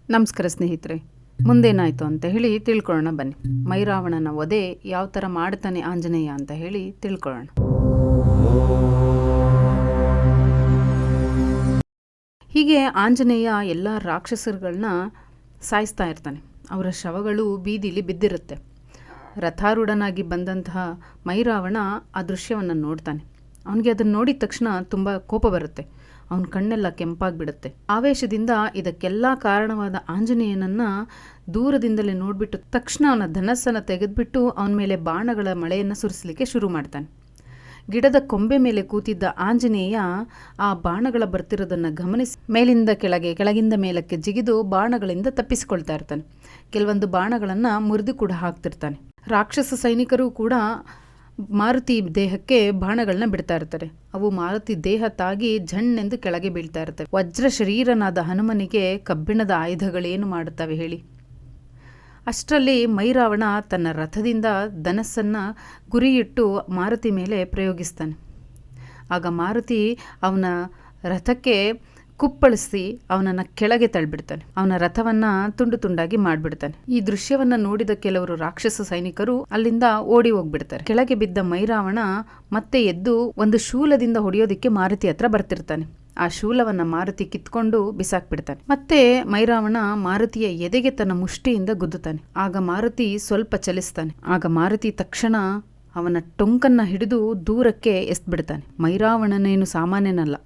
ನಮಸ್ಕಾರ ಸ್ನೇಹಿತರೆ, ಮುಂದೇನಾಯಿತು ಅಂತ ಹೇಳಿ ತಿಳ್ಕೊಳ್ಳೋಣ ಬನ್ನಿ. ಮೈರಾವಣನ ವಧೆ ಯಾವ ಥರ ಮಾಡ್ತಾನೆ ಆಂಜನೇಯ ಅಂತ ಹೇಳಿ ತಿಳ್ಕೊಳ್ಳೋಣ. ಹೀಗೆ ಆಂಜನೇಯ ಎಲ್ಲ ರಾಕ್ಷಸರುಗಳನ್ನ ಸಾಯಿಸ್ತಾ ಇರ್ತಾನೆ. ಅವರ ಶವಗಳು ಬೀದಿಲಿ ಬಿದ್ದಿರುತ್ತೆ. ರಥಾರೂಢನಾಗಿ ಬಂದಂತಹ ಮೈರಾವಣ ಆ ದೃಶ್ಯವನ್ನು ನೋಡ್ತಾನೆ. ಅವನಿಗೆ ಅದನ್ನು ನೋಡಿದ ತಕ್ಷಣ ತುಂಬ ಕೋಪ ಬರುತ್ತೆ. ಅವನ ಕಣ್ಣೆಲ್ಲ ಕೆಂಪಾಗಿಬಿಡುತ್ತೆ. ಆವೇಶದಿಂದ ಇದಕ್ಕೆಲ್ಲ ಕಾರಣವಾದ ಆಂಜನೇಯನನ್ನು ದೂರದಿಂದಲೇ ನೋಡಿಬಿಟ್ಟು ತಕ್ಷಣ ಅವನ ಧನಸ್ಸನ್ನು ತೆಗೆದುಬಿಟ್ಟು ಅವನ ಮೇಲೆ ಬಾಣಗಳ ಮಳೆಯನ್ನು ಸುರಿಸಲಿಕ್ಕೆ ಶುರು ಮಾಡ್ತಾನೆ. ಗಿಡದ ಕೊಂಬೆ ಮೇಲೆ ಕೂತಿದ್ದ ಆಂಜನೇಯ ಆ ಬಾಣಗಳ ಬರ್ತಿರೋದನ್ನು ಗಮನಿಸಿ ಮೇಲಿಂದ ಕೆಳಗೆ, ಕೆಳಗಿಂದ ಮೇಲಕ್ಕೆ ಜಿಗಿದು ಬಾಣಗಳಿಂದ ತಪ್ಪಿಸಿಕೊಳ್ತಾ ಇರ್ತಾನೆ. ಕೆಲವೊಂದು ಬಾಣಗಳನ್ನು ಮುರಿದು ಕೂಡ ಹಾಕ್ತಿರ್ತಾನೆ. ರಾಕ್ಷಸ ಸೈನಿಕರು ಕೂಡ ಮಾರುತಿ ದೇಹಕ್ಕೆ ಬಾಣಗಳನ್ನ ಬಿಡ್ತಾ ಇರ್ತಾರೆ. ಅವು ಮಾರುತಿ ದೇಹ ತಾಗಿ ಝಣ್ಣೆಂದು ಕೆಳಗೆ ಬೀಳ್ತಾ ಇರ್ತವೆ. ವಜ್ರ ಶರೀರನಾದ ಹನುಮನಿಗೆ ಕಬ್ಬಿಣದ ಆಯುಧಗಳೇನು ಮಾಡುತ್ತವೆ ಹೇಳಿ? ಅಷ್ಟರಲ್ಲಿ ಮೈರಾವಣ ತನ್ನ ರಥದಿಂದ ಧನಸ್ಸನ್ನು ಗುರಿಯಿಟ್ಟು ಮಾರುತಿ ಮೇಲೆ ಪ್ರಯೋಗಿಸ್ತಾನೆ. ಆಗ ಮಾರುತಿ ಅವನ ರಥಕ್ಕೆ ಕುಪ್ಪಳಿಸಿ ಅವನನ್ನು ಕೆಳಗೆ ತಳ್ಳಿಬಿಡ್ತಾನೆ. ಅವನ ರಥವನ್ನು ತುಂಡು ತುಂಡಾಗಿ ಮಾಡಿಬಿಡ್ತಾನೆ. ಈ ದೃಶ್ಯವನ್ನು ನೋಡಿದ ಕೆಲವರು ರಾಕ್ಷಸ ಸೈನಿಕರು ಅಲ್ಲಿಂದ ಓಡಿ ಹೋಗ್ಬಿಡ್ತಾರೆ. ಕೆಳಗೆ ಬಿದ್ದ ಮೈರಾವಣ ಮತ್ತೆ ಎದ್ದು ಒಂದು ಶೂಲದಿಂದ ಹೊಡೆಯೋದಿಕ್ಕೆ ಮಾರುತಿ ಹತ್ರ ಬರ್ತಿರ್ತಾನೆ. ಆ ಶೂಲವನ್ನು ಮಾರುತಿ ಕಿತ್ಕೊಂಡು ಬಿಸಾಕ್ಬಿಡ್ತಾನೆ. ಮತ್ತೆ ಮೈರಾವಣ ಮಾರುತಿಯ ಎದೆಗೆ ತನ್ನ ಮುಷ್ಟಿಯಿಂದ ಗುದ್ದುತ್ತಾನೆ. ಆಗ ಮಾರುತಿ ಸ್ವಲ್ಪ ಚಲಿಸ್ತಾನೆ. ಆಗ ಮಾರುತಿ ತಕ್ಷಣ ಅವನ ಟೊಂಕನ್ನು ಹಿಡಿದು ದೂರಕ್ಕೆ ಎಸ್ಬಿಡ್ತಾನೆ. ಮೈರಾವಣನೇನು ಸಾಮಾನ್ಯನಲ್ಲ.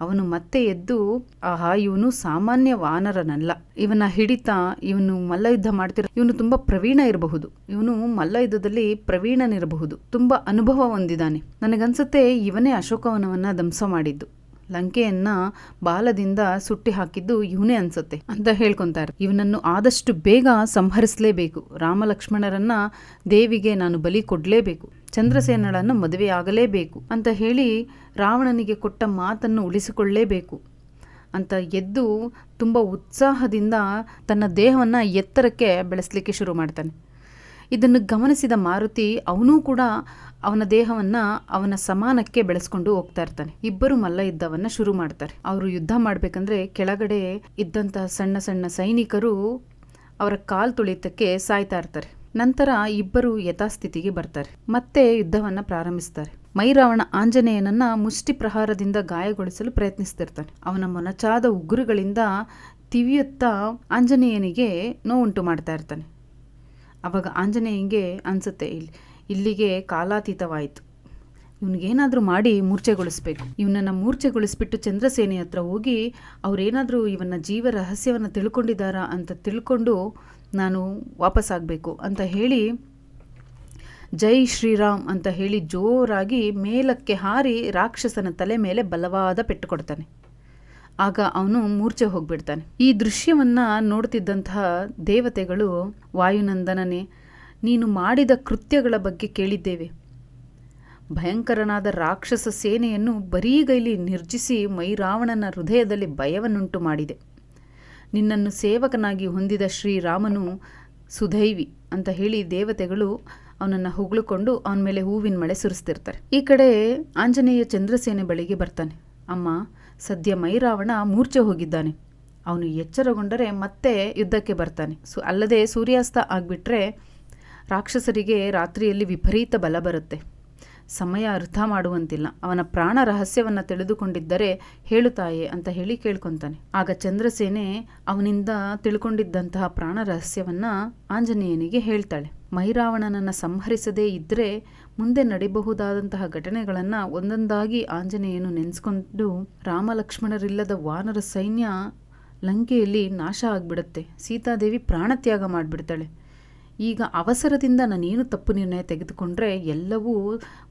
ಅವನು ಮತ್ತೆ ಎದ್ದು, ಆಹಾ, ಇವನು ಸಾಮಾನ್ಯ ವಾನರನಲ್ಲ, ಇವನ ಹಿಡಿತ, ಇವನು ಮಲ್ಲಯುದ್ಧ ಮಾಡ್ತಿರೋ, ಇವನು ತುಂಬ ಪ್ರವೀಣ ಇರಬಹುದು, ಇವನು ಮಲ್ಲಯುದ್ಧದಲ್ಲಿ ಪ್ರವೀಣನಿರಬಹುದು, ತುಂಬ ಅನುಭವ ಹೊಂದಿದ್ದಾನೆ. ನನಗನ್ಸುತ್ತೆ ಇವನೇ ಅಶೋಕವನವನ್ನು ಧ್ವಂಸ ಮಾಡಿದ್ದು, ಲಂಕೆಯನ್ನು ಬಾಲದಿಂದ ಸುಟ್ಟಿ ಹಾಕಿದ್ದು ಇವನೇ ಅನ್ಸುತ್ತೆ ಅಂತ ಹೇಳ್ಕೊತಾರೆ. ಇವನನ್ನು ಆದಷ್ಟು ಬೇಗ ಸಂಹರಿಸಲೇಬೇಕು. ರಾಮ ಲಕ್ಷ್ಮಣರನ್ನ ದೇವಿಗೆ ನಾನು ಬಲಿ ಕೊಡಲೇಬೇಕು, ಚಂದ್ರಸೇನಳನ್ನು ಮದುವೆಯಾಗಲೇಬೇಕು ಅಂತ ಹೇಳಿ ರಾವಣನಿಗೆ ಕೊಟ್ಟ ಮಾತನ್ನು ಉಳಿಸಿಕೊಳ್ಳಲೇಬೇಕು ಅಂತ ಎದ್ದು ತುಂಬ ಉತ್ಸಾಹದಿಂದ ತನ್ನ ದೇಹವನ್ನು ಎತ್ತರಕ್ಕೆ ಬೆಳೆಸಲಿಕ್ಕೆ ಶುರು ಮಾಡ್ತಾನೆ. ಇದನ್ನು ಗಮನಿಸಿದ ಮಾರುತಿ ಅವನೂ ಕೂಡ ಅವನ ದೇಹವನ್ನು ಅವನ ಸಮಾನಕ್ಕೆ ಬೆಳೆಸ್ಕೊಂಡು ಹೋಗ್ತಾ ಇರ್ತಾನೆ. ಇಬ್ಬರು ಮಲ್ಲ ಯುದ್ಧವನ್ನು ಶುರು ಮಾಡ್ತಾರೆ. ಅವರು ಯುದ್ಧ ಮಾಡಬೇಕಂದ್ರೆ ಕೆಳಗಡೆ ಇದ್ದಂತಹ ಸಣ್ಣ ಸಣ್ಣ ಸೈನಿಕರು ಅವರ ಕಾಲು ತುಳಿತಕ್ಕೆ ಸಾಯ್ತಾ ಇರ್ತಾರೆ. ನಂತರ ಇಬ್ಬರು ಯಥಾಸ್ಥಿತಿಗೆ ಬರ್ತಾರೆ. ಮತ್ತೆ ಯುದ್ಧವನ್ನು ಪ್ರಾರಂಭಿಸ್ತಾರೆ. ಮೈರಾವಣ ಆಂಜನೇಯನನ್ನ ಮುಷ್ಟಿ ಪ್ರಹಾರದಿಂದ ಗಾಯಗೊಳಿಸಲು ಪ್ರಯತ್ನಿಸ್ತಿರ್ತಾನೆ. ಅವನ ಮೊನಚಾದ ಉಗುರುಗಳಿಂದ ತಿವಿಯುತ್ತಾ ಆಂಜನೇಯನಿಗೆ ನೋವುಂಟು ಮಾಡ್ತಾ ಇರ್ತಾನೆ. ಆವಾಗ ಆಂಜನೇಯನಿಗೆ ಅನಿಸುತ್ತೆ, ಇಲ್ಲಿಗೆ ಕಾಲಾತೀತವಾಯಿತು, ಇವನಿಗೇನಾದರೂ ಮಾಡಿ ಮೂರ್ಛೆಗೊಳಿಸ್ಬೇಕು. ಇವನನ್ನು ಮೂರ್ಛೆಗೊಳಿಸ್ಬಿಟ್ಟು ಚಂದ್ರಸೇನೆ ಹತ್ರ ಹೋಗಿ ಅವರೇನಾದರೂ ಇವನ ಜೀವ ರಹಸ್ಯವನ್ನು ತಿಳ್ಕೊಂಡಿದ್ದಾರಾ ಅಂತ ತಿಳ್ಕೊಂಡು ನಾನು ವಾಪಸ್ಸಾಗಬೇಕು ಅಂತ ಹೇಳಿ ಜೈ ಶ್ರೀರಾಮ್ ಅಂತ ಹೇಳಿ ಜೋರಾಗಿ ಮೇಲಕ್ಕೆ ಹಾರಿ ರಾಕ್ಷಸನ ತಲೆ ಮೇಲೆ ಬಲವಾದ ಪೆಟ್ಟು ಕೊಡ್ತಾನೆ. ಆಗ ಅವನು ಮೂರ್ಛೆ ಹೋಗ್ಬಿಡ್ತಾನೆ. ಈ ದೃಶ್ಯವನ್ನು ನೋಡ್ತಿದ್ದಂತಹ ದೇವತೆಗಳು, ವಾಯುನಂದನನೇ, ನೀನು ಮಾಡಿದ ಕೃತ್ಯಗಳ ಬಗ್ಗೆ ಕೇಳಿದ್ದೇವೆ. ಭಯಂಕರನಾದ ರಾಕ್ಷಸ ಸೇನೆಯನ್ನು ಬರೀಗೈಲಿ ನಿರ್ಜಿಸಿ ಮೈರಾವಣನ ಹೃದಯದಲ್ಲಿ ಭಯವನ್ನುಂಟು ಮಾಡಿದೆ. ನಿನ್ನನ್ನು ಸೇವಕನಾಗಿ ಹೊಂದಿದ ಶ್ರೀರಾಮನು ಸುದೈವಿ ಅಂತ ಹೇಳಿ ದೇವತೆಗಳು ಅವನನ್ನು ಹೊಗಳಿಕೊಂಡು ಅವನ ಮೇಲೆ ಹೂವಿನ ಮಳೆ ಸುರಿಸ್ತಿರ್ತಾರೆ. ಈ ಕಡೆ ಆಂಜನೇಯ ಚಂದ್ರಸೇನೆ ಬಳಿಗೆ ಬರ್ತಾನೆ. ಅಮ್ಮ, ಸದ್ಯ ಮೈರಾವಣ ಮೂರ್ಛೆ ಹೋಗಿದ್ದಾನೆ. ಅವನು ಎಚ್ಚರಗೊಂಡರೆ ಮತ್ತೆ ಯುದ್ಧಕ್ಕೆ ಬರ್ತಾನೆ. ಅಲ್ಲದೆ ಸೂರ್ಯಾಸ್ತ ಆಗಿಬಿಟ್ರೆ ರಾಕ್ಷಸರಿಗೆ ರಾತ್ರಿಯಲ್ಲಿ ವಿಪರೀತ ಬಲ ಬರುತ್ತೆ. ಸಮಯ ಅರ್ಥ ಮಾಡುವಂತಿಲ್ಲ. ಅವನ ಪ್ರಾಣ ರಹಸ್ಯವನ್ನು ತಿಳಿದುಕೊಂಡಿದ್ದರೆ ಹೇಳುತ್ತಾಯೆ ಅಂತ ಹೇಳಿ ಕೇಳ್ಕೊತಾನೆ. ಆಗ ಚಂದ್ರಸೇನೆ ಅವನಿಂದ ತಿಳ್ಕೊಂಡಿದ್ದಂತಹ ಪ್ರಾಣ ರಹಸ್ಯವನ್ನು ಆಂಜನೇಯನಿಗೆ ಹೇಳ್ತಾಳೆ. ಮೈರಾವಣನನ್ನು ಸಂಹರಿಸದೇ ಇದ್ದರೆ ಮುಂದೆ ನಡಿಬಹುದಾದಂತಹ ಘಟನೆಗಳನ್ನು ಒಂದೊಂದಾಗಿ ಆಂಜನೇಯನು ನೆನೆಸ್ಕೊಂಡು ರಾಮ ಲಕ್ಷ್ಮಣರಿಲ್ಲದ ವಾನರ ಸೈನ್ಯ ಲಂಕೆಯಲ್ಲಿ ನಾಶ ಆಗಿಬಿಡುತ್ತೆ. ಸೀತಾದೇವಿ ಪ್ರಾಣತ್ಯಾಗ ಮಾಡಿಬಿಡ್ತಾಳೆ. ಈಗ ಅವಸರದಿಂದ ನಾನೇನು ತಪ್ಪು ನಿರ್ಣಯ ತೆಗೆದುಕೊಂಡ್ರೆ ಎಲ್ಲವೂ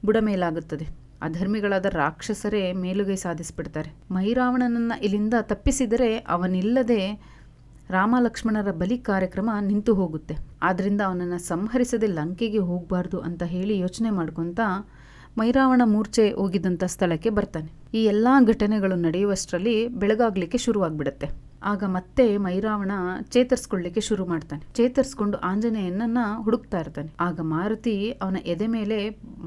ಬುಡಮೇಲಾಗುತ್ತದೆ. ಅಧರ್ಮಿಗಳಾದ ರಾಕ್ಷಸರೇ ಮೇಲುಗೈ ಸಾಧಿಸಿಬಿಡ್ತಾರೆ. ಮೈರಾವಣನನ್ನು ಇಲ್ಲಿಂದ ತಪ್ಪಿಸಿದರೆ ಅವನಿಲ್ಲದೆ ರಾಮ ಲಕ್ಷ್ಮಣರ ಬಲಿ ಕಾರ್ಯಕ್ರಮ ನಿಂತು ಹೋಗುತ್ತೆ. ಆದ್ದರಿಂದ ಅವನನ್ನು ಸಂಹರಿಸದೆ ಲಂಕೆಗೆ ಹೋಗಬಾರ್ದು ಅಂತ ಹೇಳಿ ಯೋಚನೆ ಮಾಡ್ಕೊತ ಮೈರಾವಣ ಮೂರ್ಛೆ ಹೋಗಿದ್ದಂಥ ಸ್ಥಳಕ್ಕೆ ಬರ್ತಾನೆ. ಈ ಎಲ್ಲ ಘಟನೆಗಳು ನಡೆಯುವಷ್ಟರಲ್ಲಿ ಬೆಳಗಾಗಲಿಕ್ಕೆ ಶುರುವಾಗ್ಬಿಡುತ್ತೆ. ಆಗ ಮತ್ತೆ ಮೈರಾವಣ ಚೇತರಿಸ್ಕೊಳ್ಳಿಕ್ಕೆ ಶುರು ಮಾಡ್ತಾನೆ. ಚೇತರಿಸ್ಕೊಂಡು ಆಂಜನೇಯನನ್ನ ಹುಡುಕ್ತಾ ಇರ್ತಾನೆ. ಆಗ ಮಾರುತಿ ಅವನ ಎದೆ ಮೇಲೆ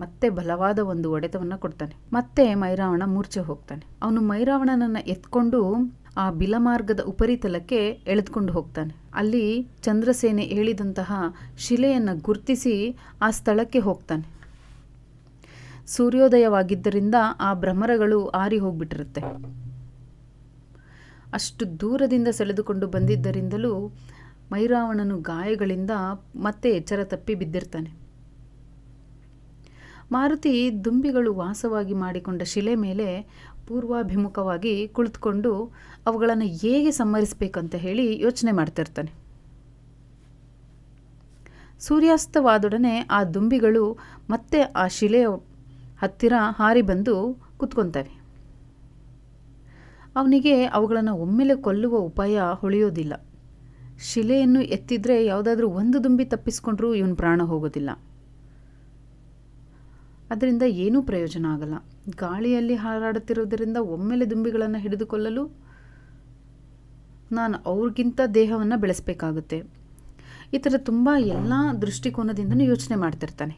ಮತ್ತೆ ಬಲವಾದ ಒಂದು ಹೊಡೆತವನ್ನ ಕೊಡ್ತಾನೆ. ಮತ್ತೆ ಮೈರಾವಣ ಮೂರ್ಛೆ ಹೋಗ್ತಾನೆ. ಅವನು ಮೈರಾವಣನನ್ನ ಎತ್ಕೊಂಡು ಆ ಬಿಲಮಾರ್ಗದ ಉಪರಿತಲಕ್ಕೆ ಎಳೆದುಕೊಂಡು ಹೋಗ್ತಾನೆ. ಅಲ್ಲಿ ಚಂದ್ರಸೇನೆ ಹೇಳಿದಂತಹ ಶಿಲೆಯನ್ನು ಗುರ್ತಿಸಿ ಆ ಸ್ಥಳಕ್ಕೆ ಹೋಗ್ತಾನೆ. ಸೂರ್ಯೋದಯವಾಗಿದ್ದರಿಂದ ಆ ಭ್ರಮರಗಳು ಆರಿ ಹೋಗ್ಬಿಟ್ಟಿರುತ್ತೆ. ಅಷ್ಟು ದೂರದಿಂದ ಸೆಳೆದುಕೊಂಡು ಬಂದಿದ್ದರಿಂದಲೂ ಮೈರಾವಣನು ಗಾಯಗಳಿಂದ ಮತ್ತೆ ಎಚ್ಚರ ತಪ್ಪಿ ಬಿದ್ದಿರ್ತಾನೆ. ಮಾರುತಿ ದುಂಬಿಗಳು ವಾಸವಾಗಿ ಮಾಡಿಕೊಂಡ ಶಿಲೆ ಮೇಲೆ ಪೂರ್ವಾಭಿಮುಖವಾಗಿ ಕುಳಿತುಕೊಂಡು ಅವುಗಳನ್ನು ಹೇಗೆ ಸಂಹರಿಸಬೇಕಂತ ಹೇಳಿ ಯೋಚನೆ ಮಾಡ್ತಿರ್ತಾನೆ. ಸೂರ್ಯಾಸ್ತವಾದೊಡನೆ ಆ ದುಂಬಿಗಳು ಮತ್ತೆ ಆ ಶಿಲೆಯ ಹತ್ತಿರ ಹಾರಿ ಬಂದು ಕುತ್ಕೊತವೆ. ಅವನಿಗೆ ಅವುಗಳನ್ನು ಒಮ್ಮೆಲೆ ಕೊಲ್ಲುವ ಉಪಾಯ ಹೊಳೆಯೋದಿಲ್ಲ. ಶಿಲೆಯನ್ನು ಎತ್ತಿದ್ರೆ ಯಾವುದಾದ್ರೂ ಒಂದು ದುಂಬಿ ತಪ್ಪಿಸ್ಕೊಂಡ್ರೂ ಇವನ ಪ್ರಾಣ ಹೋಗೋದಿಲ್ಲ. ಅದರಿಂದ ಏನೂ ಪ್ರಯೋಜನ ಆಗಲ್ಲ. ಗಾಳಿಯಲ್ಲಿ ಹಾರಾಡುತ್ತಿರೋದರಿಂದ ಒಮ್ಮೆಲೆ ದುಂಬಿಗಳನ್ನು ಹಿಡಿದುಕೊಳ್ಳಲು ನಾನು ಅವ್ರಿಗಿಂತ ದೇಹವನ್ನು ಬೆಳೆಸಬೇಕಾಗುತ್ತೆ. ಈ ಥರ ತುಂಬ ಎಲ್ಲ ದೃಷ್ಟಿಕೋನದಿಂದನೂ ಯೋಚನೆ ಮಾಡ್ತಿರ್ತಾನೆ.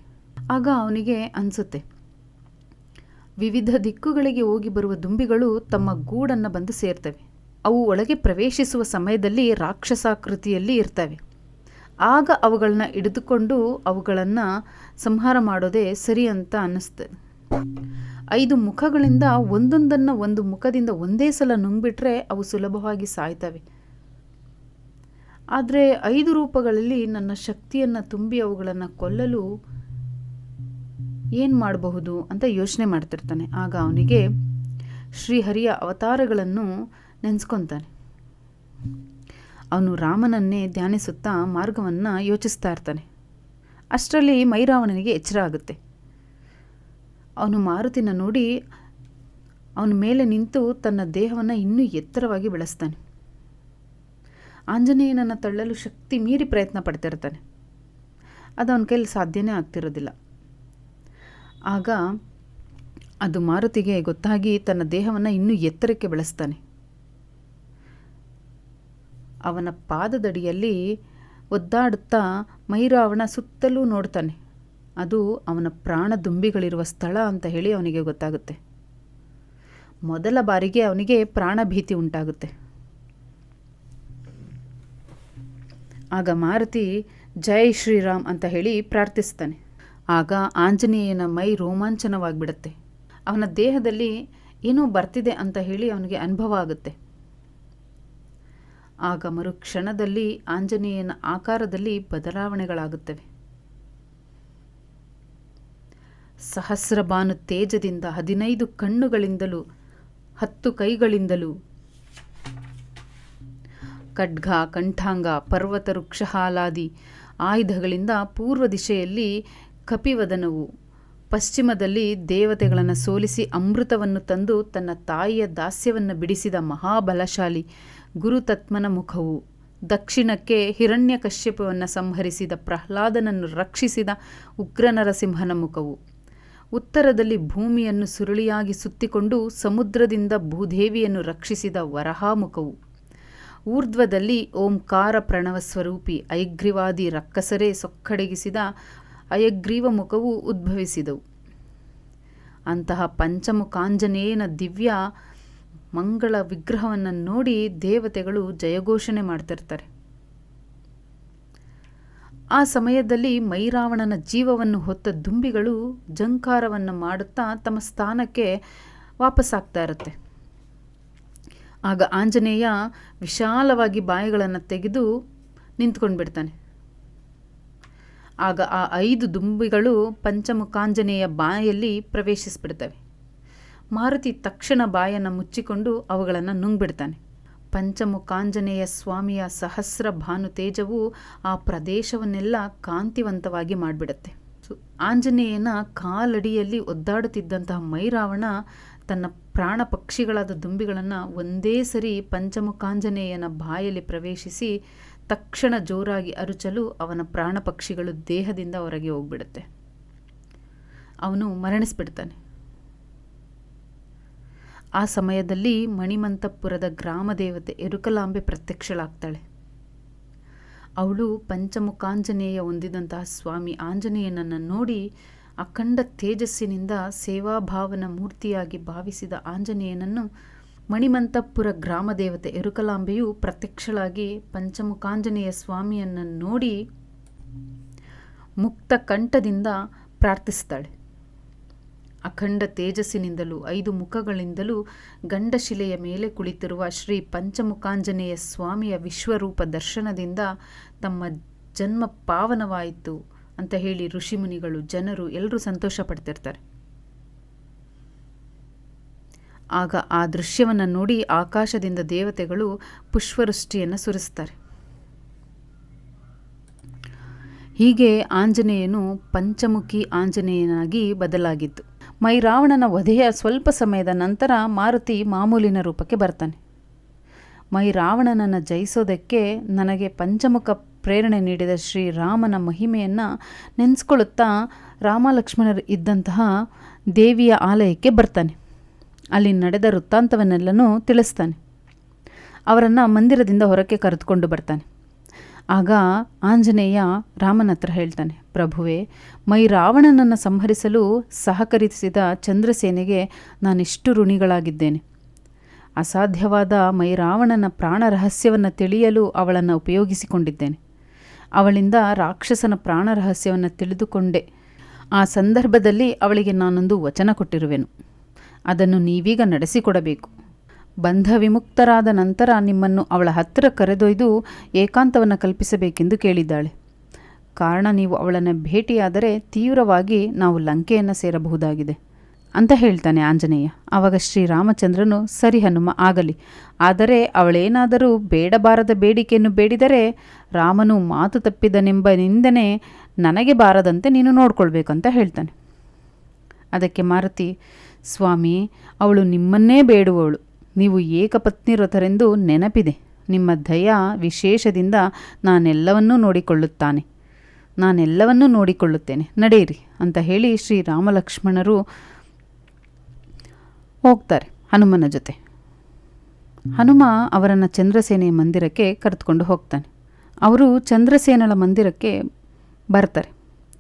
ಆಗ ಅವನಿಗೆ ಅನಿಸುತ್ತೆ, ವಿವಿಧ ದಿಕ್ಕುಗಳಿಗೆ ಹೋಗಿ ಬರುವ ದುಂಬಿಗಳು ತಮ್ಮ ಗೂಡನ್ನು ಬಂದು ಸೇರ್ತವೆ. ಅವು ಒಳಗೆ ಪ್ರವೇಶಿಸುವ ಸಮಯದಲ್ಲಿ ರಾಕ್ಷಸಾಕೃತಿಯಲ್ಲಿ ಇರ್ತವೆ. ಆಗ ಅವುಗಳನ್ನ ಹಿಡಿದುಕೊಂಡು ಅವುಗಳನ್ನು ಸಂಹಾರ ಮಾಡೋದೇ ಸರಿ ಅಂತ ಅನ್ನಿಸ್ತದೆ. 5 ಮುಖಗಳಿಂದ ಒಂದೊಂದನ್ನು ಒಂದು ಮುಖದಿಂದ ಒಂದೇ ಸಲ ನುಂಗ್ಬಿಟ್ರೆ ಅವು ಸುಲಭವಾಗಿ ಸಾಯ್ತವೆ. ಆದರೆ 5 ರೂಪಗಳಲ್ಲಿ ನನ್ನ ಶಕ್ತಿಯನ್ನು ತುಂಬಿ ಅವುಗಳನ್ನು ಕೊಲ್ಲಲು ಏನು ಮಾಡಬಹುದು ಅಂತ ಯೋಚನೆ ಮಾಡ್ತಿರ್ತಾನೆ. ಆಗ ಅವನಿಗೆ ಶ್ರೀಹರಿಯ ಅವತಾರಗಳನ್ನು ನೆನೆಸ್ಕೊತಾನೆ. ಅವನು ರಾಮನನ್ನೇ ಧ್ಯಾನಿಸುತ್ತಾ ಮಾರ್ಗವನ್ನು ಯೋಚಿಸ್ತಾ ಇರ್ತಾನೆ. ಅಷ್ಟರಲ್ಲಿ ಮೈರಾವಣನಿಗೆ ಎಚ್ಚರ ಆಗುತ್ತೆ. ಅವನು ಮಾರುತಿನ ನೋಡಿ ಅವನ ಮೇಲೆ ನಿಂತು ತನ್ನ ದೇಹವನ್ನು ಇನ್ನೂ ಎತ್ತರವಾಗಿ ಬೆಳೆಸ್ತಾನೆ. ಆಂಜನೇಯನನ್ನು ತಳ್ಳಲು ಶಕ್ತಿ ಮೀರಿ ಪ್ರಯತ್ನ ಪಡ್ತಿರ್ತಾನೆ. ಅದು ಅವನ ಕೈಲಿ ಸಾಧ್ಯನೇ ಆಗ್ತಿರೋದಿಲ್ಲ. ಆಗ ಅದು ಮಾರುತಿಗೆ ಗೊತ್ತಾಗಿ ತನ್ನ ದೇಹವನ್ನು ಇನ್ನೂ ಎತ್ತರಕ್ಕೆ ಬೆಳೆಸ್ತಾನೆ. ಅವನ ಪಾದದಡಿಯಲ್ಲಿ ಒದ್ದಾಡುತ್ತಾ ಮೈರಾವಣ ಸುತ್ತಲೂ ನೋಡ್ತಾನೆ. ಅದು ಅವನ ಪ್ರಾಣ ದುಂಬಿಗಳಿರುವ ಸ್ಥಳ ಅಂತ ಹೇಳಿ ಅವನಿಗೆ ಗೊತ್ತಾಗುತ್ತೆ. ಮೊದಲ ಬಾರಿಗೆ ಅವನಿಗೆ ಪ್ರಾಣ ಭೀತಿ ಉಂಟಾಗುತ್ತೆ. ಆಗ ಮಾರುತಿ ಜೈ ಶ್ರೀರಾಮ್ ಅಂತ ಹೇಳಿ ಪ್ರಾರ್ಥಿಸ್ತಾನೆ. ಆಗ ಆಂಜನೇಯನ ಮೈ ರೋಮಾಂಚನವಾಗಿಬಿಡುತ್ತೆ. ಅವನ ದೇಹದಲ್ಲಿ ಏನೋ ಬರ್ತಿದೆ ಅಂತ ಹೇಳಿ ಅವನಿಗೆ ಅನುಭವ ಆಗುತ್ತೆ. ಆಗ ಮರುಕ್ಷಣದಲ್ಲಿ ಆಂಜನೇಯನ ಆಕಾರದಲ್ಲಿ ಬದಲಾವಣೆಗಳಾಗುತ್ತವೆ. ಸಹಸ್ರಬಾನು ತೇಜದಿಂದ 15 ಕಣ್ಣುಗಳಿಂದಲೂ 10 ಕೈಗಳಿಂದಲೂ ಖಡ್ಗ, ಕಂಠಾಂಗ, ಪರ್ವತ, ವೃಕ್ಷಹಾಲಾದಿ ಆಯುಧಗಳಿಂದ ಪೂರ್ವ ದಿಶೆಯಲ್ಲಿ ಕಪಿವದನವು, ಪಶ್ಚಿಮದಲ್ಲಿ ದೇವತೆಗಳನ್ನು ಸೋಲಿಸಿ ಅಮೃತವನ್ನು ತಂದು ತನ್ನ ತಾಯಿಯ ದಾಸ್ಯವನ್ನು ಬಿಡಿಸಿದ ಮಹಾಬಲಶಾಲಿ ಗುರುತತ್ಮನ ಮುಖವು, ದಕ್ಷಿಣಕ್ಕೆ ಹಿರಣ್ಯಕಶ್ಯಪವನ್ನು ಸಂಹರಿಸಿದ ಪ್ರಹ್ಲಾದನನ್ನು ರಕ್ಷಿಸಿದ ಉಗ್ರನರಸಿಂಹನ ಮುಖವು, ಉತ್ತರದಲ್ಲಿ ಭೂಮಿಯನ್ನು ಸುರುಳಿಯಾಗಿ ಸುತ್ತಿಕೊಂಡು ಸಮುದ್ರದಿಂದ ಭೂದೇವಿಯನ್ನು ರಕ್ಷಿಸಿದ ವರಹಾಮುಖವು, ಊರ್ಧ್ವದಲ್ಲಿ ಓಂಕಾರ ಪ್ರಣವ ಸ್ವರೂಪಿ ಐಗ್ರೀವಾದಿ ರಕ್ಕಸರೇ ಸೊಕ್ಕಡಗಿಸಿದ ಅಯಗ್ರೀವ ಮುಖವು ಉದ್ಭವಿಸಿದವು. ಅಂತಹ ಪಂಚಮುಖಾಂಜನೇಯನ ದಿವ್ಯ ಮಂಗಳ ವಿಗ್ರಹವನ್ನು ನೋಡಿ ದೇವತೆಗಳು ಜಯಘೋಷಣೆ ಮಾಡ್ತಿರ್ತಾರೆ. ಆ ಸಮಯದಲ್ಲಿ ಮೈರಾವಣನ ಜೀವವನ್ನು ಹೊತ್ತ ದುಂಬಿಗಳು ಜಂಕಾರವನ್ನು ಮಾಡುತ್ತಾ ತಮ್ಮ ಸ್ಥಾನಕ್ಕೆ ವಾಪಸ್ಸಾಗ್ತಾ ಇರುತ್ತೆ. ಆಗ ಆಂಜನೇಯ ವಿಶಾಲವಾಗಿ ಬಾಯಿಗಳನ್ನು ತೆಗೆದು ನಿಂತ್ಕೊಂಡು ಬಿಡ್ತಾನೆ. ಆಗ ಆ 5 ದುಂಬಿಗಳು ಪಂಚಮುಖಾಂಜನೇಯ ಬಾಯಲ್ಲಿ ಪ್ರವೇಶಿಸಿಬಿಡ್ತವೆ. ಮಾರುತಿ ತಕ್ಷಣ ಬಾಯನ್ನು ಮುಚ್ಚಿಕೊಂಡು ಅವುಗಳನ್ನು ನುಂಗ್ಬಿಡ್ತಾನೆ. ಪಂಚಮುಖಾಂಜನೇಯ ಸ್ವಾಮಿಯ ಸಹಸ್ರ ಭಾನು ತೇಜವು ಆ ಪ್ರದೇಶವನ್ನೆಲ್ಲ ಕಾಂತಿವಂತವಾಗಿ ಮಾಡಿಬಿಡುತ್ತೆ. ಆಂಜನೇಯನ ಕಾಲಡಿಯಲ್ಲಿ ಒದ್ದಾಡುತ್ತಿದ್ದಂತಹ ಮೈರಾವಣ ತನ್ನ ಪ್ರಾಣ ಪಕ್ಷಿಗಳಾದ ದುಂಬಿಗಳನ್ನು ಒಂದೇ ಸರಿ ಪಂಚಮುಖಾಂಜನೇಯನ ಬಾಯಲ್ಲಿ ಪ್ರವೇಶಿಸಿ ತಕ್ಷಣ ಜೋರಾಗಿ ಅರುಚಲು ಅವನ ಪ್ರಾಣ ಪಕ್ಷಿಗಳು ದೇಹದಿಂದ ಹೊರಗೆ ಹೋಗ್ಬಿಡುತ್ತೆ. ಅವನು ಮರಣಿಸ್ಬಿಡ್ತಾನೆ. ಆ ಸಮಯದಲ್ಲಿ ಮಣಿಮಂತಪುರದ ಗ್ರಾಮ ದೇವತೆ ಎರುಕಲಾಂಬೆ ಪ್ರತ್ಯಕ್ಷಳಾಗ್ತಾಳೆ. ಅವಳು ಪಂಚಮುಖಾಂಜನೇಯ ಹೊಂದಿದಂತಹ ಸ್ವಾಮಿ ಆಂಜನೇಯನನ್ನು ನೋಡಿ ಅಖಂಡ ತೇಜಸ್ಸಿನಿಂದ ಸೇವಾಭಾವನ ಮೂರ್ತಿಯಾಗಿ ಭಾವಿಸಿದ ಆಂಜನೇಯನನ್ನು ಮಣಿಮಂತಪುರ ಗ್ರಾಮ ದೇವತೆ ಎರುಕಲಾಂಬೆಯು ಪ್ರತ್ಯಕ್ಷಳಾಗಿ ಪಂಚಮುಖಾಂಜನೇಯ ಸ್ವಾಮಿಯನ್ನು ನೋಡಿ ಮುಕ್ತ ಕಂಠದಿಂದ ಪ್ರಾರ್ಥಿಸ್ತಾಳೆ. ಅಖಂಡ ತೇಜಸ್ಸಿನಿಂದಲೂ 5 ಮುಖಗಳಿಂದಲೂ ಗಂಡಶಿಲೆಯ ಮೇಲೆ ಕುಳಿತಿರುವ ಶ್ರೀ ಪಂಚಮುಖಾಂಜನೇಯ ಸ್ವಾಮಿಯ ವಿಶ್ವರೂಪ ದರ್ಶನದಿಂದ ತಮ್ಮ ಜನ್ಮ ಪಾವನವಾಯಿತು ಅಂತ ಹೇಳಿ ಋಷಿಮುನಿಗಳು, ಜನರು ಎಲ್ಲರೂ ಸಂತೋಷ ಪಡ್ತಿರ್ತಾರೆ. ಆಗ ಆ ದೃಶ್ಯವನ್ನು ನೋಡಿ ಆಕಾಶದಿಂದ ದೇವತೆಗಳು ಪುಷ್ಪವೃಷ್ಟಿಯನ್ನು ಸುರಿಸ್ತಾರೆ. ಹೀಗೆ ಆಂಜನೇಯನು ಪಂಚಮುಖಿ ಆಂಜನೇಯನಾಗಿ ಬದಲಾಗಿದ್ದು. ಮೈರಾವಣನ ವಧೆಯ ಸ್ವಲ್ಪ ಸಮಯದ ನಂತರ ಮಾರುತಿ ಮಾಮೂಲಿನ ರೂಪಕ್ಕೆ ಬರ್ತಾನೆ. ಮೈರಾವಣನನ್ನು ಜಯಿಸೋದಕ್ಕೆ ನನಗೆ ಪಂಚಮುಖ ಪ್ರೇರಣೆ ನೀಡಿದ ಶ್ರೀರಾಮನ ಮಹಿಮೆಯನ್ನು ನೆನೆಸ್ಕೊಳ್ಳುತ್ತಾ ರಾಮಲಕ್ಷ್ಮಣರು ಇದ್ದಂತಹ ದೇವಿಯ ಆಲಯಕ್ಕೆ ಬರ್ತಾನೆ. ಅಲ್ಲಿ ನಡೆದ ವೃತ್ತಾಂತವನ್ನೆಲ್ಲನೂ ತಿಳಿಸ್ತಾನೆ. ಅವರನ್ನು ಮಂದಿರದಿಂದ ಹೊರಕ್ಕೆ ಕರೆದುಕೊಂಡು ಬರ್ತಾನೆ. ಆಗ ಆಂಜನೇಯ ರಾಮನ ಹತ್ರ ಹೇಳ್ತಾನೆ, ಪ್ರಭುವೇ, ಮೈರಾವಣನನ್ನು ಸಂಹರಿಸಲು ಸಹಕರಿಸಿದ ಚಂದ್ರಸೇನೆಗೆ ನಾನೆಷ್ಟು ಋಣಿಗಳಾಗಿದ್ದೇನೆ. ಅಸಾಧ್ಯವಾದ ಮೈರಾವಣನ ಪ್ರಾಣ ರಹಸ್ಯವನ್ನು ತಿಳಿಯಲು ಅವಳನ್ನು ಉಪಯೋಗಿಸಿಕೊಂಡಿದ್ದೇನೆ. ಅವಳಿಂದ ರಾಕ್ಷಸನ ಪ್ರಾಣ ರಹಸ್ಯವನ್ನು ತಿಳಿದುಕೊಂಡೆ. ಆ ಸಂದರ್ಭದಲ್ಲಿ ಅವಳಿಗೆ ನಾನೊಂದು ವಚನ ಕೊಟ್ಟಿರುವೆನು. ಅದನ್ನು ನೀವೀಗ ನಡೆಸಿಕೊಡಬೇಕು. ಬಂಧ ವಿಮುಕ್ತರಾದ ನಂತರ ನಿಮ್ಮನ್ನು ಅವಳ ಹತ್ತಿರ ಕರೆದೊಯ್ದು ಏಕಾಂತವನ್ನು ಕಲ್ಪಿಸಬೇಕೆಂದು ಕೇಳಿದ್ದಾಳೆ. ಕಾರಣ ನೀವು ಅವಳನ್ನು ಭೇಟಿಯಾದರೆ ತೀವ್ರವಾಗಿ ನಾವು ಲಂಕೆಯನ್ನು ಸೇರಬಹುದಾಗಿದೆ ಅಂತ ಹೇಳ್ತಾನೆ ಆಂಜನೇಯ. ಆವಾಗ ಶ್ರೀರಾಮಚಂದ್ರನು, ಸರಿ ಹನುಮ, ಆಗಲಿ. ಆದರೆ ಅವಳೇನಾದರೂ ಬೇಡಬಾರದ ಬೇಡಿಕೆಯನ್ನು ಬೇಡಿದರೆ ರಾಮನು ಮಾತು ತಪ್ಪಿದನೆಂಬ ನಿಂದನೆ ನನಗೆ ಬಾರದಂತೆ ನೀನು ನೋಡ್ಕೊಳ್ಬೇಕಂತ ಹೇಳ್ತಾನೆ. ಅದಕ್ಕೆ ಮಾರುತಿ, ಸ್ವಾಮಿ, ಅವಳು ನಿಮ್ಮನ್ನೇ ಬೇಡುವವಳು. ನೀವು ಏಕಪತ್ನಿವ್ರತರೆಂದು ನೆನಪಿದೆ. ನಿಮ್ಮ ದಯಾ ವಿಶೇಷದಿಂದ ನಾನೆಲ್ಲವನ್ನೂ ನೋಡಿಕೊಳ್ಳುತ್ತೇನೆ, ನಡೆಯಿರಿ ಅಂತ ಹೇಳಿ ಶ್ರೀರಾಮಲಕ್ಷ್ಮಣರು ಹೋಗ್ತಾರೆ ಹನುಮನ ಜೊತೆ. ಹನುಮ ಅವರನ್ನು ಚಂದ್ರಸೇನೆಯ ಮಂದಿರಕ್ಕೆ ಕರೆದುಕೊಂಡು ಹೋಗ್ತಾನೆ. ಅವರು ಚಂದ್ರಸೇನಳ ಮಂದಿರಕ್ಕೆ ಬರ್ತಾರೆ.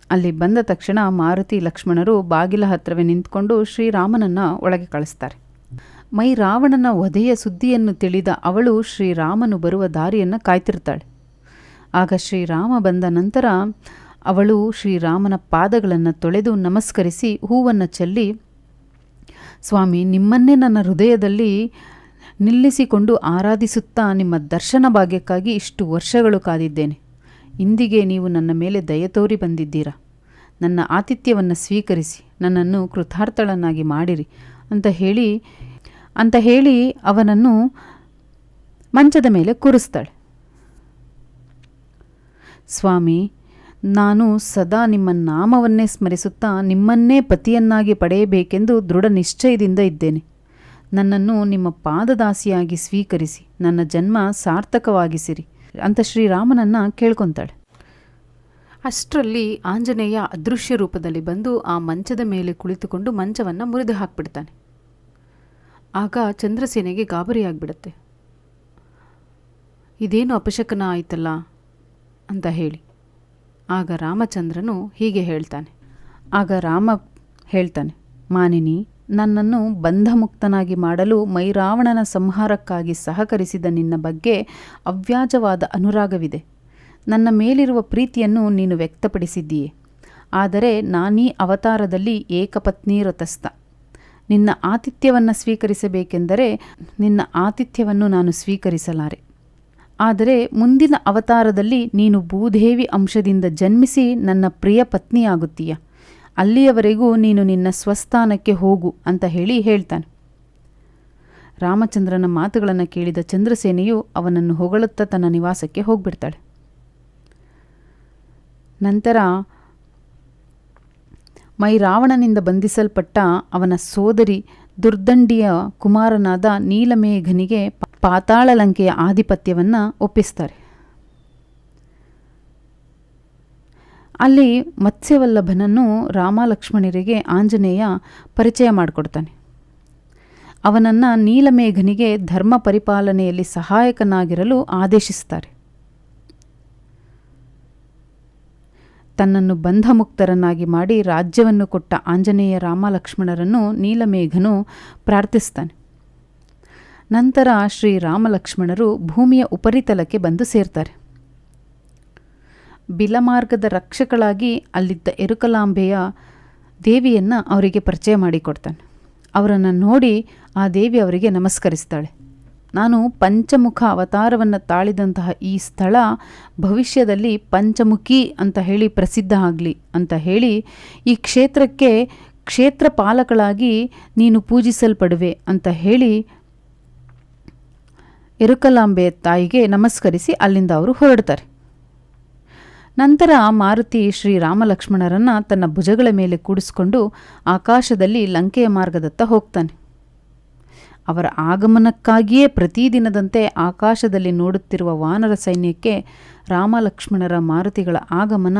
ಅಲ್ಲಿ ಬಂದ ತಕ್ಷಣ ಮಾರುತಿ ಲಕ್ಷ್ಮಣರು ಬಾಗಿಲ ಹತ್ತಿರವೇ ನಿಂತ್ಕೊಂಡು ಶ್ರೀರಾಮನನ್ನು ಒಳಗೆ ಕಳಿಸ್ತಾರೆ. ಮೈರಾವಣನ ವಧೆಯ ಸುದ್ದಿಯನ್ನು ತಿಳಿದ ಅವಳು ಶ್ರೀರಾಮನು ಬರುವ ದಾರಿಯನ್ನು ಕಾಯ್ತಿರ್ತಾಳೆ. ಆಗ ಶ್ರೀರಾಮ ಬಂದ ನಂತರ ಅವಳು ಶ್ರೀರಾಮನ ಪಾದಗಳನ್ನು ತೊಳೆದು ನಮಸ್ಕರಿಸಿ ಹೂವನ್ನು ಚೆಲ್ಲಿ, ಸ್ವಾಮಿ, ನಿಮ್ಮನ್ನೇ ನನ್ನ ಹೃದಯದಲ್ಲಿ ನಿಲ್ಲಿಸಿಕೊಂಡು ಆರಾಧಿಸುತ್ತಾ ನಿಮ್ಮ ದರ್ಶನ ಭಾಗ್ಯಕ್ಕಾಗಿ ಇಷ್ಟು ವರ್ಷಗಳು ಕಾದಿದ್ದೇನೆ. ಇಂದಿಗೆ ನೀವು ನನ್ನ ಮೇಲೆ ದಯೆ ತೋರಿ ಬಂದಿದ್ದೀರಾ. ನನ್ನ ಆತಿಥ್ಯವನ್ನು ಸ್ವೀಕರಿಸಿ ನನ್ನನ್ನು ಕೃತಾರ್ಥಳನ್ನಾಗಿ ಮಾಡಿರಿ ಅಂತ ಹೇಳಿ ಅವನನ್ನು ಮಂಚದ ಮೇಲೆ ಕೂರಿಸ್ತಾಳೆ. ಸ್ವಾಮಿ, ನಾನು ಸದಾ ನಿಮ್ಮ ನಾಮವನ್ನೇ ಸ್ಮರಿಸುತ್ತಾ ನಿಮ್ಮನ್ನೇ ಪತಿಯನ್ನಾಗಿ ಪಡೆಯಬೇಕೆಂದು ದೃಢ ನಿಶ್ಚಯದಿಂದ ಇದ್ದೇನೆ. ನನ್ನನ್ನು ನಿಮ್ಮ ಪಾದದಾಸಿಯಾಗಿ ಸ್ವೀಕರಿಸಿ ನನ್ನ ಜನ್ಮ ಸಾರ್ಥಕವಾಗಿಸಿರಿ ಅಂತ ಶ್ರೀರಾಮನನ್ನು ಕೇಳ್ಕೊತಾಳೆ. ಅಷ್ಟರಲ್ಲಿ ಆಂಜನೇಯ ಅದೃಶ್ಯ ರೂಪದಲ್ಲಿ ಬಂದು ಆ ಮಂಚದ ಮೇಲೆ ಕುಳಿತುಕೊಂಡು ಮಂಚವನ್ನು ಮುರಿದು ಹಾಕ್ಬಿಡ್ತಾನೆ. ಆಗ ಚಂದ್ರಸೇನೆಗೆ ಗಾಬರಿಯಾಗ್ಬಿಡುತ್ತೆ. ಇದೇನು ಅಪಶಕನ ಆಯ್ತಲ್ಲ ಅಂತ ಹೇಳಿ. ಆಗ ರಾಮಚಂದ್ರನು ಹೀಗೆ ಹೇಳ್ತಾನೆ. ಮಾನಿನಿ, ನನ್ನನ್ನು ಬಂಧಮುಕ್ತನಾಗಿ ಮಾಡಲು ಮೈರಾವಣನ ಸಂಹಾರಕ್ಕಾಗಿ ಸಹಕರಿಸಿದ ನಿನ್ನ ಬಗ್ಗೆ ಅವ್ಯಾಜವಾದ ಅನುರಾಗವಿದೆ. ನನ್ನ ಮೇಲಿರುವ ಪ್ರೀತಿಯನ್ನು ನೀನು ವ್ಯಕ್ತಪಡಿಸಿದ್ದೀಯೆ. ಆದರೆ ನಾನೀ ಅವತಾರದಲ್ಲಿ ಏಕಪತ್ನಿವ್ರತಸ್ಥ. ನಿನ್ನ ಆತಿಥ್ಯವನ್ನು ಸ್ವೀಕರಿಸಬೇಕೆಂದರೆ ನಿನ್ನ ಆತಿಥ್ಯವನ್ನು ನಾನು ಸ್ವೀಕರಿಸಲಾರೆ. ಆದರೆ ಮುಂದಿನ ಅವತಾರದಲ್ಲಿ ನೀನು ಭೂದೇವಿ ಅಂಶದಿಂದ ಜನ್ಮಿಸಿ ನನ್ನ ಪ್ರಿಯ ಪತ್ನಿಯಾಗುತ್ತೀಯ. ಅಲ್ಲಿಯವರೆಗೂ ನೀನು ನಿನ್ನ ಸ್ವಸ್ಥಾನಕ್ಕೆ ಹೋಗು ಅಂತ ಹೇಳ್ತಾನೆ. ರಾಮಚಂದ್ರನ ಮಾತುಗಳನ್ನು ಕೇಳಿದ ಚಂದ್ರಸೇನೆಯು ಅವನನ್ನು ಹೊಗಳುತ್ತಾ ತನ್ನ ನಿವಾಸಕ್ಕೆ ಹೋಗ್ಬಿಡ್ತಾಳೆ. ನಂತರ ಮೈರಾವಣನಿಂದ ಬಂಧಿಸಲ್ಪಟ್ಟ ಅವನ ಸೋದರಿ ದುರ್ದಂಡಿಯ ಕುಮಾರನಾದ ನೀಲಮೇಘನಿಗೆ ಪಾತಾಳ ಲಂಕೆಯ ಆಧಿಪತ್ಯವನ್ನು ಒಪ್ಪಿಸ್ತಾರೆ. ಅಲ್ಲಿ ಮತ್ಸ್ಯವಲ್ಲಭನನ್ನು ರಾಮಲಕ್ಷ್ಮಣರಿಗೆ ಆಂಜನೇಯ ಪರಿಚಯ ಮಾಡಿಕೊಡ್ತಾನೆ. ಅವನನ್ನು ನೀಲಮೇಘನಿಗೆ ಧರ್ಮ ಪರಿಪಾಲನೆಯಲ್ಲಿ ಸಹಾಯಕನಾಗಿರಲು ಆದೇಶಿಸ್ತಾರೆ. ತನ್ನನ್ನು ಬಂಧಮುಕ್ತರನ್ನಾಗಿ ಮಾಡಿ ರಾಜ್ಯವನ್ನು ಕೊಟ್ಟ ಆಂಜನೇಯ ರಾಮಲಕ್ಷ್ಮಣರನ್ನು ನೀಲಮೇಘನು ಪ್ರಾರ್ಥಿಸ್ತಾನೆ. ನಂತರ ಶ್ರೀರಾಮಲಕ್ಷ್ಮಣರು ಭೂಮಿಯ ಉಪರಿತಲಕ್ಕೆ ಬಂದು ಸೇರ್ತಾರೆ. ಬಿಲಮಾರ್ಗದ ರಕ್ಷಕಳಾಗಿ ಅಲ್ಲಿದ್ದ ಎರುಕಲಾಂಬೆಯ ದೇವಿಯನ್ನು ಅವರಿಗೆ ಪರಿಚಯ ಮಾಡಿಕೊಡ್ತಾನೆ. ಅವರನ್ನು ನೋಡಿ ಆ ದೇವಿ ಅವರಿಗೆ ನಮಸ್ಕರಿಸ್ತಾಳೆ. ನಾನು ಪಂಚಮುಖ ಅವತಾರವನ್ನು ತಾಳಿದಂತಹ ಈ ಸ್ಥಳ ಭವಿಷ್ಯದಲ್ಲಿ ಪಂಚಮುಖಿ ಅಂತ ಹೇಳಿ ಪ್ರಸಿದ್ಧ ಆಗಲಿ ಅಂತ ಹೇಳಿ ಈ ಕ್ಷೇತ್ರಕ್ಕೆ ಕ್ಷೇತ್ರ ಪಾಲಕಳಾಗಿ ನೀನು ಪೂಜಿಸಲ್ಪಡುವೆ ಅಂತ ಹೇಳಿ ಎರುಕಲಾಂಬೆ ತಾಯಿಗೆ ನಮಸ್ಕರಿಸಿ ಅಲ್ಲಿಂದ ಅವರು ಹೊರಡ್ತಾರೆ. ನಂತರ ಮಾರುತಿ ಶ್ರೀರಾಮಲಕ್ಷ್ಮಣರನ್ನು ತನ್ನ ಭುಜಗಳ ಮೇಲೆ ಕೂಡಿಸ್ಕೊಂಡು ಆಕಾಶದಲ್ಲಿ ಲಂಕೆಯ ಮಾರ್ಗದತ್ತ ಹೋಗ್ತಾನೆ. ಅವರ ಆಗಮನಕ್ಕಾಗಿಯೇ ಪ್ರತಿದಿನದಂತೆ ಆಕಾಶದಲ್ಲಿ ನೋಡುತ್ತಿರುವ ವಾನರ ಸೈನ್ಯಕ್ಕೆ ರಾಮಲಕ್ಷ್ಮಣರ ಮಾರುತಿಗಳ ಆಗಮನ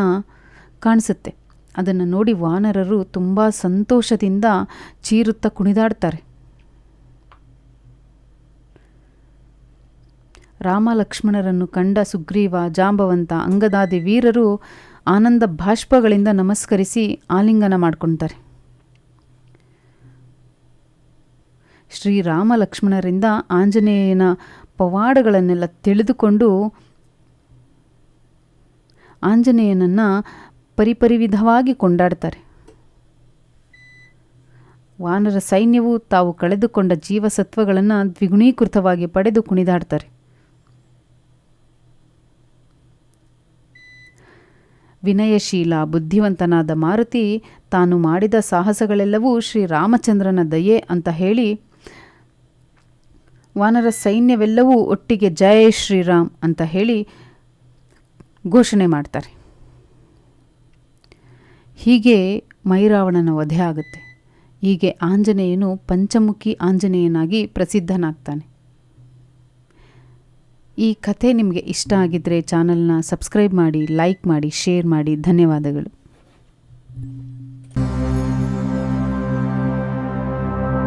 ಕಾಣಿಸುತ್ತೆ. ಅದನ್ನು ನೋಡಿ ವಾನರರು ತುಂಬ ಸಂತೋಷದಿಂದ ಚೀರುತ್ತಾ ಕುಣಿದಾಡ್ತಾರೆ. ರಾಮಲಕ್ಷ್ಮಣರನ್ನು ಕಂಡ ಸುಗ್ರೀವ, ಜಾಂಬವಂತ, ಅಂಗದಾದಿ ವೀರರು ಆನಂದ ಬಾಷ್ಪಗಳಿಂದ ನಮಸ್ಕರಿಸಿ ಆಲಿಂಗನ ಮಾಡ್ಕೊಳ್ತಾರೆ. ಶ್ರೀರಾಮಲಕ್ಷ್ಮಣರಿಂದ ಆಂಜನೇಯನ ಪವಾಡಗಳನ್ನೆಲ್ಲ ತಿಳಿದುಕೊಂಡು ಆಂಜನೇಯನನ್ನು ಪರಿಪರಿವಿಧವಾಗಿ ಕೊಂಡಾಡ್ತಾರೆ. ವಾನರ ಸೈನ್ಯವು ತಾವು ಕಳೆದುಕೊಂಡ ಜೀವಸತ್ವಗಳನ್ನು ದ್ವಿಗುಣೀಕೃತವಾಗಿ ಪಡೆದು ಕುಣಿದಾಡ್ತಾರೆ. ವಿನಯಶೀಲ ಬುದ್ಧಿವಂತನಾದ ಮಾರುತಿ ತಾನು ಮಾಡಿದ ಸಾಹಸಗಳೆಲ್ಲವೂ ಶ್ರೀರಾಮಚಂದ್ರನ ದಯೆ ಅಂತ ಹೇಳಿ ವಾನರ ಸೈನ್ಯವೆಲ್ಲವೂ ಒಟ್ಟಿಗೆ ಜಯ ಶ್ರೀರಾಮ್ ಅಂತ ಹೇಳಿ ಘೋಷಣೆ ಮಾಡ್ತಾರೆ. ಹೀಗೆ ಮೈರಾವಣನ ವಧೆ ಆಗುತ್ತೆ. ಹೀಗೆ ಆಂಜನೇಯನು ಪಂಚಮುಖಿ ಆಂಜನೇಯನಾಗಿ ಪ್ರಸಿದ್ಧನಾಗ್ತಾನೆ. ಈ ಕಥೆ ನಿಮಗೆ ಇಷ್ಟ ಆಗಿದ್ದರೆ ಚಾನಲ್ನ ಸಬ್ಸ್ಕ್ರೈಬ್ ಮಾಡಿ, ಲೈಕ್ ಮಾಡಿ, ಶೇರ್ ಮಾಡಿ. ಧನ್ಯವಾದಗಳು.